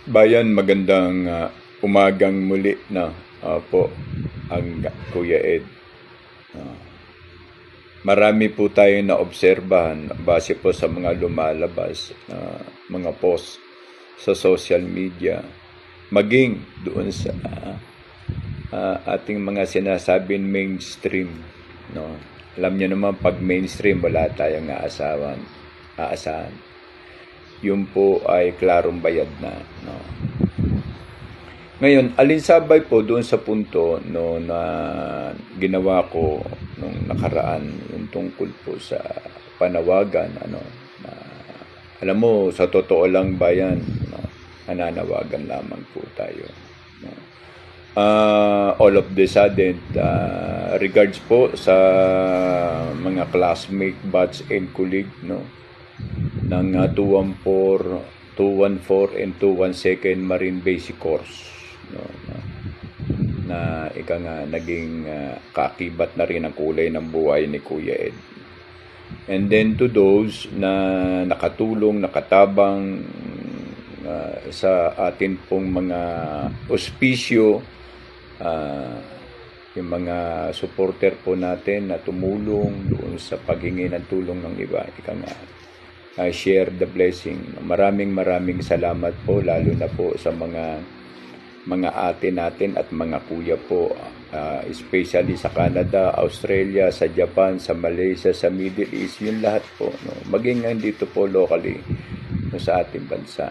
Bayan, magandang umagang muli na po ang Kuya Ed. Marami po tayong naobserbahan base po sa mga lumalabas na mga post sa social media, maging doon sa ating mga sinasabing mainstream. No? Alam niyo naman, pag mainstream, wala tayong aasahan. Yun po ay klarong bayad na. No? Ngayon, alinsabay po doon sa punto no, na ginawa ko nung nakaraan, yung tungkol po sa panawagan, na, alam mo, sa totoo lang bayan, no, nananawagan lamang po tayo. No. All of the sudden, regards po sa mga classmate, batch and colleague, no, ng 214 and 212nd Marine Basic Course, no, na ika nga naging kakibat na rin ang kulay ng buhay ni Kuya Ed. And then to those na nakatulong, nakatabang sa atin pong mga ospisyo, yung mga supporter po natin na tumulong doon sa paghingi ng tulong ng iba, ika nga share the blessing. Maraming salamat po, lalo na po sa mga ate natin at mga kuya po, especially sa Canada, Australia, sa Japan, sa Malaysia, sa Middle East, yun lahat po, no? Maging dito po locally, no, sa ating bansa.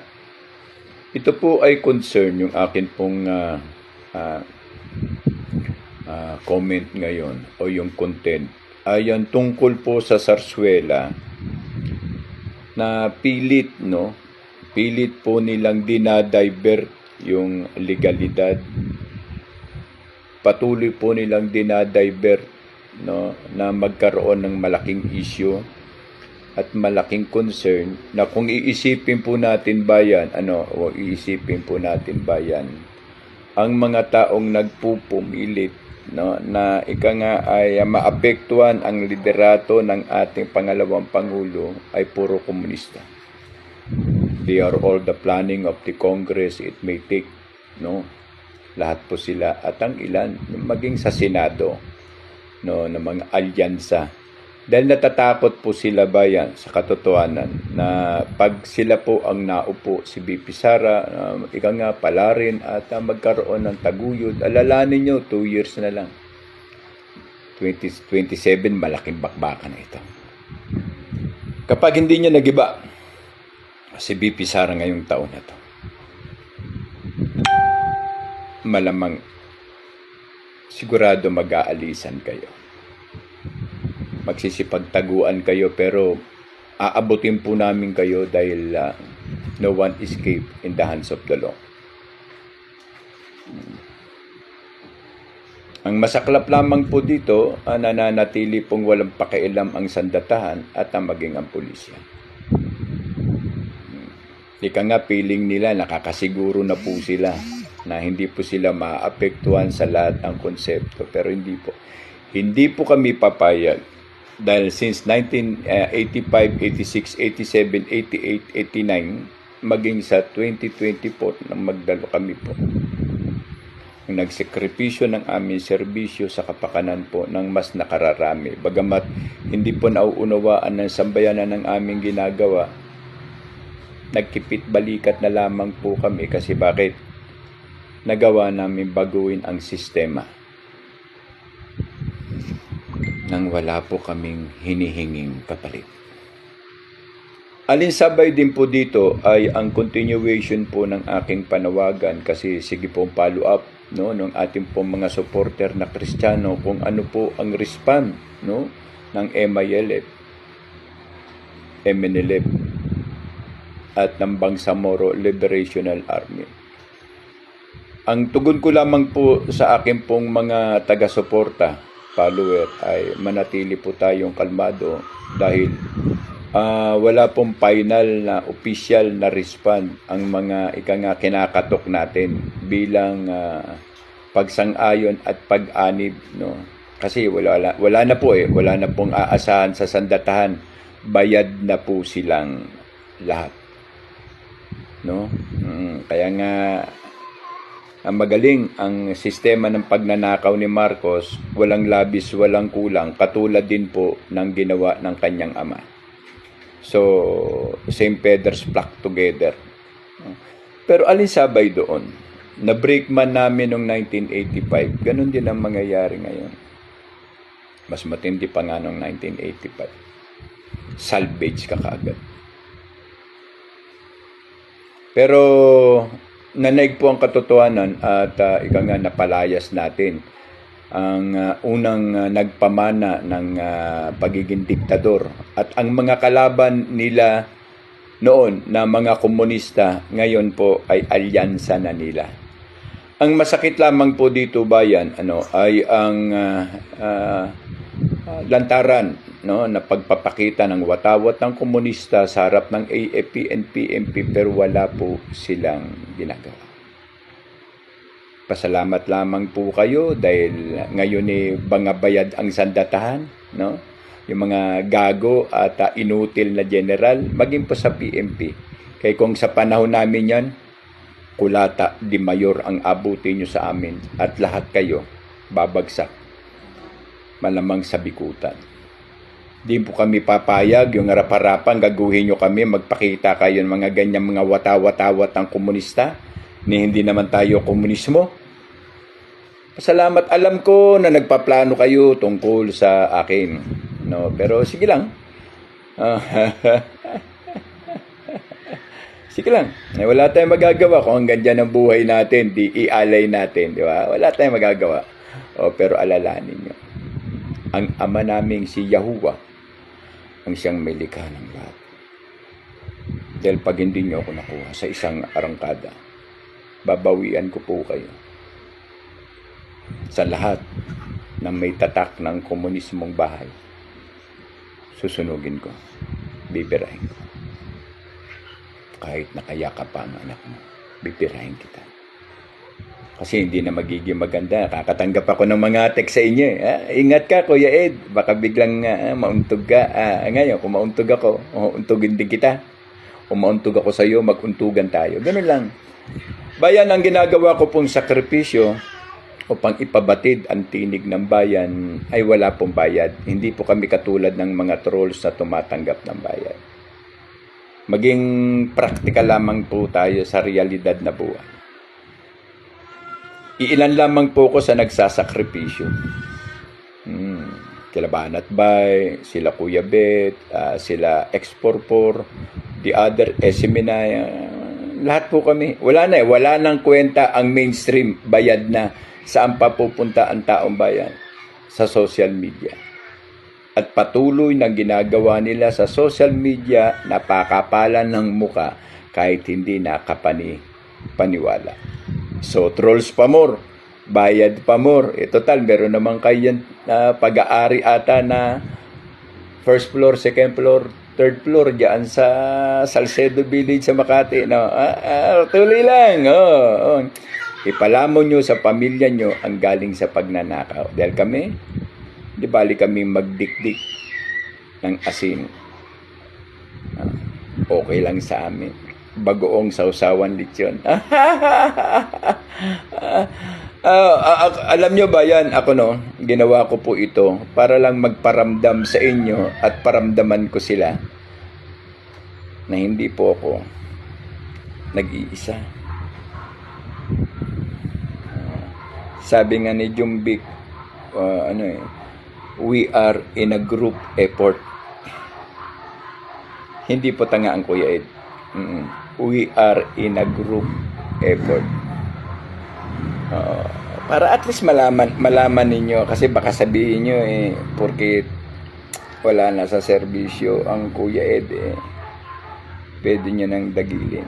Ito po ay concern, yung akin pong comment ngayon o yung content ay tungkol po sa Sarsuela na pilit po nilang dinadivert yung legalidad. Patuloy po nilang dinadivert, no, na magkaroon ng malaking issue at malaking concern na kung iisipin po natin bayan, ang mga taong nagpupumilit, no, na ika nga ay maapektuhan ang liderato ng ating pangalawang Pangulo ay puro komunista. They are all the planning of the Congress. It may take, no, lahat po sila at ang ilan maging sa Senado, no, ng mga alyansa. Dahil natatakot po sila bayan sa katotohanan na pag sila po ang naupo, si BP Sara, ika nga palarin at magkaroon ng taguyod, alalanin nyo, 2 years na lang. 2027, malaking bakbakan na ito. Kapag hindi nyo nagiba si BP Sara ngayong taon na to, malamang sigurado mag-aalisan kayo. Magsisipagtaguan kayo, pero aabutin po namin kayo dahil no one escape in the hands of the law. Ang masaklap lamang po dito, nananatili pong walang pakialam ang sandatahan at maging ang pulisya. Ika nga, feeling nila nakakasiguro na po sila na hindi po sila maapektuhan sa lahat ng konsepto, pero hindi po. Hindi po kami papayag dahil since 1985, 86, 87, 88, 89, maging sa 2024 nang magdalo kami po. Nagsakripisyo ng aming serbisyo sa kapakanan po ng mas nakararami. Bagamat hindi po nauunawaan ng sambayanan ng aming ginagawa, nagkipit balikat na lamang po kami kasi bakit? Nagawa namin baguhin ang sistema nang wala po kaming hinihinging kapalit. Alinsabay din po dito ay ang continuation po ng aking panawagan, kasi sige po follow up, no, ng ating po mga supporter na Kristiyano kung ano po ang respond, no, ng MILF, MNLF at ng Bangsamoro Liberational Army. Ang tugon ko lamang po sa akin pong mga taga-suporta, follower, ay manatili po tayong kalmado dahil wala pong final na official na respond ang mga kinakatok natin bilang pagsang-ayon at pag-anib, no. Kasi wala na po wala na pong aasahan sa sandatahan, bayad na po silang lahat. no? Kaya nga ang magaling ang sistema ng pagnanakaw ni Marcos, walang labis, walang kulang, katulad din po ng ginawa ng kanyang ama. So, same feathers flock together. Pero alin sabay doon? Na-break man namin noong 1985, ganun din ang mangyayari ngayon. Mas matindi pa nga noong 1985. Salvage ka kaagad. Pero nanaig po ang katotohanan at ika nga napalayas natin ang unang nagpamana ng pagiging diktador at ang mga kalaban nila noon na mga komunista ngayon po ay alyansa na nila. Ang masakit lamang po dito bayan ay ang lantaran na pagpapakita ng watawat ng komunista sa harap ng AFP and PNP pero wala po silang ginagawa. Pasalamat lamang po kayo dahil ngayon bangabayad ang sandatahan, yung mga gago at inutil na general, maging po sa PNP. Kaya kung sa panahon namin yan, kulata di mayor ang abutin nyo sa amin at lahat kayo babagsak. Malamang sa bikutan. Di po kami papayag, yung harap-harapan, gaguhin nyo kami, magpakita kayo ng mga ganyan mga watawat ng komunista, ni hindi naman tayo komunismo. Pasalamat, alam ko na nagpaplano kayo tungkol sa akin. Pero sige lang. Sige lang. Wala tayong magagawa kung hanggang dyan ang buhay natin, di ialay natin, di ba? Wala tayong magagawa. Pero alalahanin nyo. Ang ama naming si Yahuwah ang siyang may likha ng lahat. Dahil pag hindi nyo ako nakuha sa isang arangkada, babawian ko po kayo sa lahat ng may tatak ng komunismong bahay. Susunugin ko, bibirahin ko. Kahit nakayakap pa ang anak mo, bibirahin kita. Kasi hindi na magiging maganda. Kakatanggap ako ng mga text sa inyo. Ingat ka, Kuya Ed. Baka biglang mauntog ka. Ngayon, kung mauntog ako, untugin din kita. Kung mauntog ako sa iyo, maguntugan tayo. Ganun lang. Bayan, ang ginagawa ko pong sakripisyo upang ipabatid ang tinig ng bayan ay wala pong bayad. Hindi po kami katulad ng mga trolls na tumatanggap ng bayad. Maging practical lamang po tayo sa realidad na buhay. Iilan lamang po ko sa nagsasakripisyo. Kila Banat Bay, sila Kuya Bet, sila X44, the other, Seminaya, lahat po kami. Wala nang kwenta ang mainstream, bayad na. Saan pa pupunta ang taong bayan? Sa social media. At patuloy na ginagawa nila sa social media, napakapalan ng muka kahit hindi nakapaniwala. So, trolls pa more, bayad pa more. Total, meron naman kayo pag-aari ata na first floor, second floor, third floor diyan sa Salcedo Village sa Makati. Tuloy lang. Ipalamon nyo sa pamilya nyo ang galing sa pagnanakaw. Dahil kami, di bali kami magdikdik ng asin. Okay lang sa amin. Bagoong sausawan lechon. Alam nyo ba yan? Ako ginawa ko po ito para lang magparamdam sa inyo at paramdaman ko sila na hindi po ako nag-iisa. Sabi nga ni Jumbik, we are in a group effort. Hindi po tanga ang Kuya Ed. We are in a group effort. Para at least malaman ninyo, kasi baka sabihin nyo porque wala na sa serbisyo ang Kuya Ed pwede nyo nang dagilin.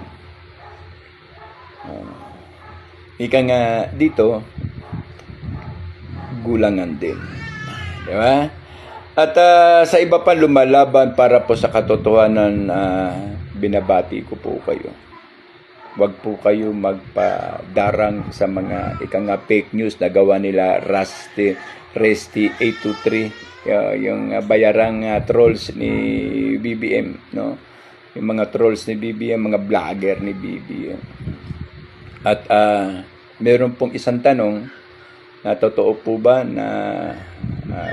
Ika nga dito, gulangan din. Di ba? At sa iba pa lumalaban para po sa katotohanan, binabati ko po kayo. Huwag po kayo magpadarang sa mga fake news na gawa nila Resti 823, yung bayarang trolls ni BBM, yung mga trolls ni BBM, mga vlogger ni BBM. At meron pong isang tanong na totoo po ba na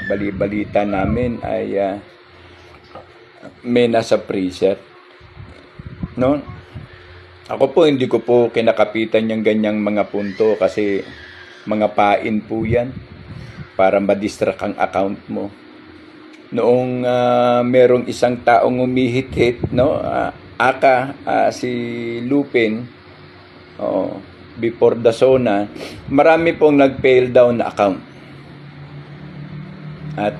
bali-balita namin ay may nasa freezer, no? Ako po hindi ko po kinakapitan yung ganyang mga punto kasi mga pain po yan para madistract ang account mo. Noong merong isang taong umihit-hit, no? Si Lupin, before the SONA, marami pong nag-fail down na account. At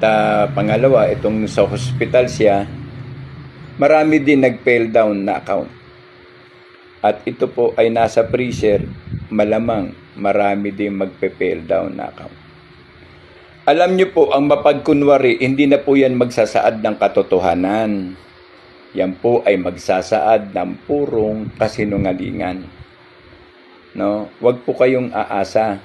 pangalawa, itong sa hospital siya, marami din nag-fail down na account. At ito po ay nasa freezer, malamang marami din magpe-fail down na account. Alam nyo po, ang mapagkunwari, hindi na po yan magsasaad ng katotohanan. Yan po ay magsasaad ng purong kasinungalingan. No? Huwag po kayong aasa.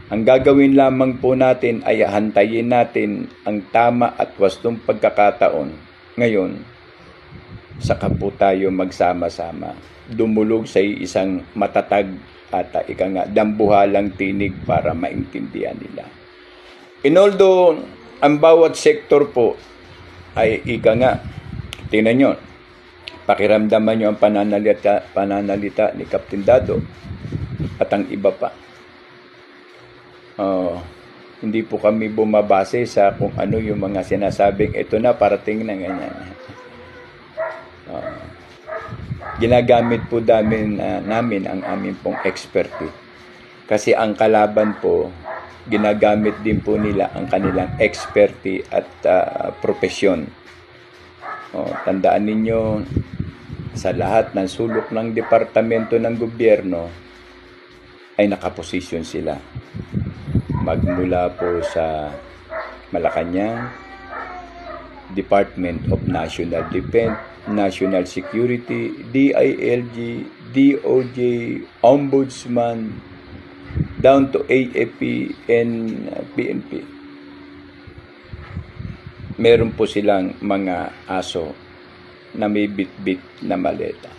Ang gagawin lamang po natin ay hantayin natin ang tama at wastong pagkakataon. Ngayon, saka po tayo magsama-sama. Dumulog sa isang matatag at dambuhalang tinig para maintindihan nila. Although, ang bawat sektor po ay tingnan nyo, pakiramdaman nyo ang pananalita ni Captain Dado at ang iba pa. Hindi po kami bumabase sa kung ano yung mga sinasabing ito na parating na ganyan. Ginagamit po namin ang aming pong expertise. Kasi ang kalaban po, ginagamit din po nila ang kanilang expertise at profesyon. Tandaan ninyo, sa lahat ng sulok ng departamento ng gobyerno ay nakaposisyon sila. Magmula po sa Malacanang, Department of National Defense, National Security, DILG, DOJ, Ombudsman, down to AFP and PNP. Meron po silang mga aso na may bit-bit na maleta.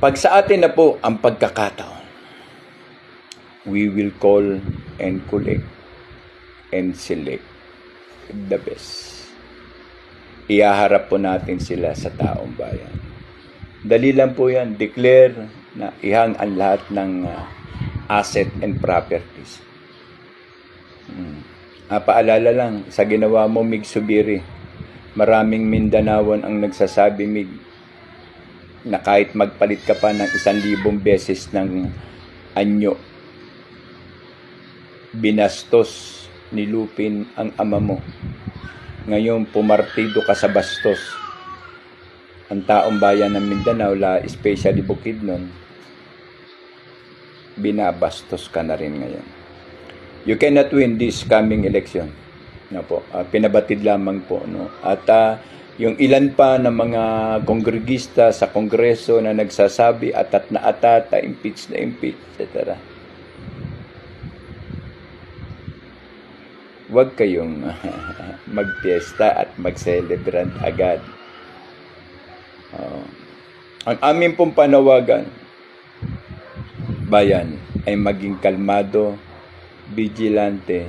Pag sa atin na po ang pagkakataon, we will call and collect and select the best. Ihaharap po natin sila sa taong bayan. Dali lang po yan. Declare na ihang ang lahat ng asset and properties. Paalala lang, sa ginawa mo, Mig Subiri, maraming Mindanaon ang nagsasabi, Mig, na kahit magpalit ka pa ng 1,000 beses ng anyo, binastos ni Lupin ang ama mo. Ngayon, pumartido ka sa bastos. Ang taong bayan ng Mindanao, especially Bukidnon, binabastos ka na rin ngayon. You cannot win this coming election. Pinabatid lamang po. No? At yung ilan pa ng mga kongregista sa Kongreso na nagsasabi atat na atat, impeach na impeach, etc. Huwag kayong magpiesta at mag-celebrate agad. Ang aming pong panawagan, bayan, ay maging kalmado, vigilante,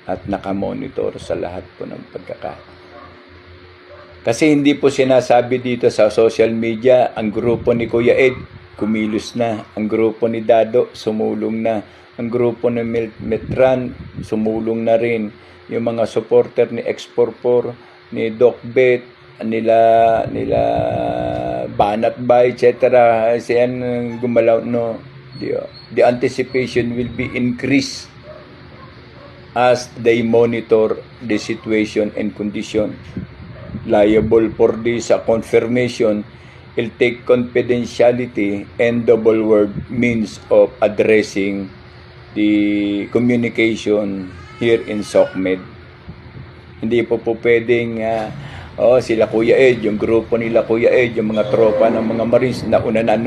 at nakamonitor sa lahat po ng pagkakataon. Kasi hindi po sinasabi dito sa social media, ang grupo ni Kuya Ed, kumilos na. Ang grupo ni Dado, sumulong na. Ang grupo ni Metran, sumulong na rin. Yung mga supporter ni X44, ni Doc Bet, nila Banat Bay, etc. Siyan gumalaw, no. The anticipation will be increased as they monitor the situation and condition. Liable for this confirmation, will take confidentiality and double word means of addressing the communication here in SOCMED. Hindi po pwedeng sila Kuya Ed, yung grupo nila Kuya Ed, yung mga tropa ng mga Marines nauna na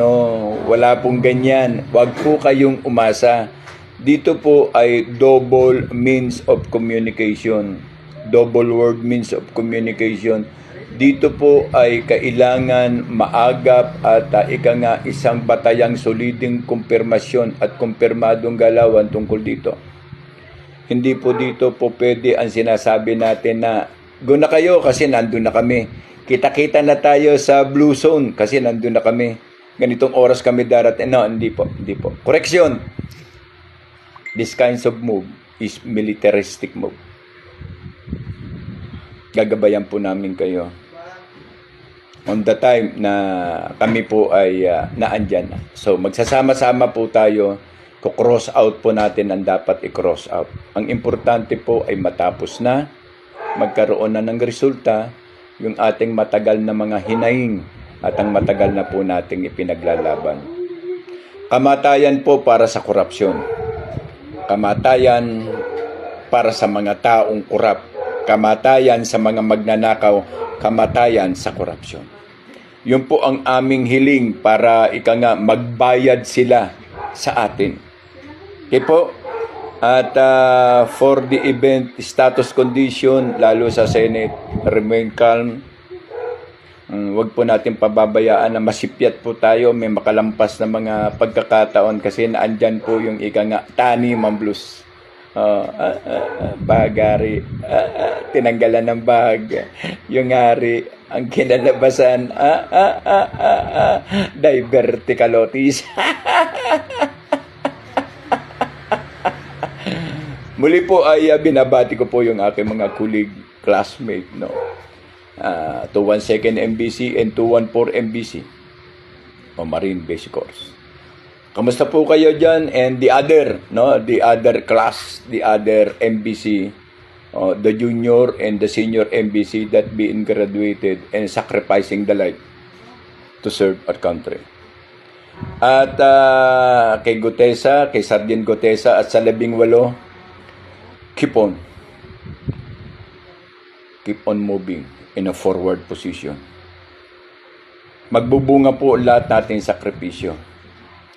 wala pong ganyan. Huwag po kayong umasa. Dito po ay double means of communication. Double word means of communication. Dito po ay kailangan maagap at ika nga isang batayang soliding kumpirmasyon at kumpirmadong galawan tungkol dito. Hindi po dito po pwede ang sinasabi natin na go na kayo kasi nandun na kami. Kita-kita na tayo sa blue zone kasi nandun na kami. Ganitong oras kami darating. No, hindi po. Correction. This kinds of move is militaristic move. Gagabayan po namin kayo on the time na kami po ay naandyan na. So magsasama-sama po tayo, cross out po natin ang dapat i-cross out. Ang importante po ay matapos na, magkaroon na ng resulta, yung ating matagal na mga hinaing at ang matagal na po nating ipinaglalaban. Kamatayan po para sa korupsyon. Kamatayan para sa mga taong korap. Kamatayan sa mga magnanakaw, kamatayan sa korupsyon. Yun po ang aming hiling para magbayad sila sa atin. Okay po? At for the event status condition, lalo sa Senate, remain calm. Huwag po natin pababayaan na masipyat po tayo, may makalampas na mga pagkakataon kasi naandyan po yung tani mamblus. Bagari, tinanggalan ng bag, yung hari, ang kinalabasan, diverticalotis. Muli po ay binabati ko po yung aking mga colleague, classmate, no? 212nd MBC and 214 MBC o Marine Basic Course. Kamusta po kayo dyan? And the other class, the other MBC, the junior and the senior MBC that being graduated and sacrificing the life to serve our country. At kay Gutesa, kay Sergeant Gutesa at sa 18, keep on moving in a forward position. Magbubunga po lahat nating sakripisyo.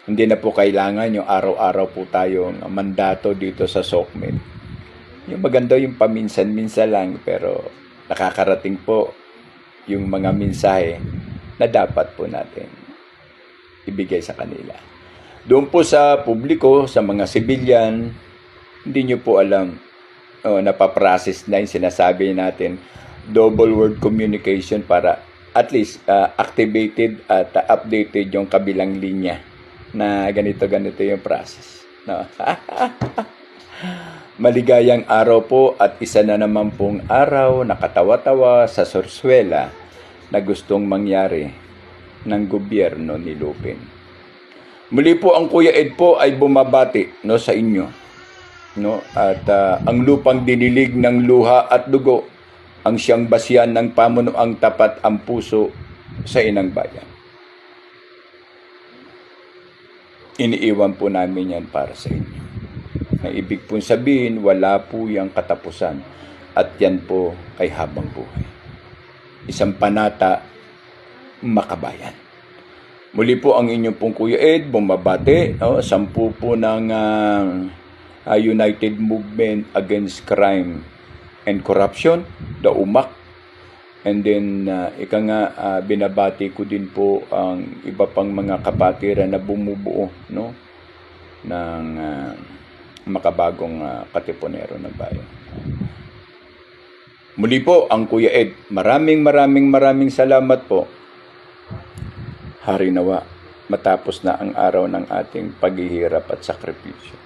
Hindi na po kailangan yung araw-araw po tayong mandato dito sa SOCMED. Yung maganda yung paminsan-minsan lang, pero nakakarating po yung mga mensahe na dapat po natin ibigay sa kanila. Doon po sa publiko, sa mga civilian, hindi nyo po alam, napaprocess na yung sinasabi natin, double word communication para at least activated at updated yung kabilang linya na ganito yung process. No? Maligayang araw po at isa na naman pong araw na katawa-tawa sa sorsuela na gustong mangyari ng gobyerno ni Lupin. Muli po ang Kuya Ed po ay bumabati sa inyo. No? At ang lupang dinilig ng luha at dugo ang siyang basihan ng pamunuang tapat ang puso sa inang bayan. Iniiwan po namin yan para sa inyo. Na ibig pong sabihin, wala po yung katapusan at yan po ay habang buhay. Isang panata, makabayan. Muli po ang inyong pong Kuya Ed, bumabate, 10 po ng United Movement Against Crime and Corruption, the UMAC. And then, binabati ko din po ang iba pang mga kapatiran na bumubuo ng makabagong katipunero ng bayan. Muli po ang Kuya Ed, maraming salamat po. Hari nawa, matapos na ang araw ng ating paghihirap at sakripisyo.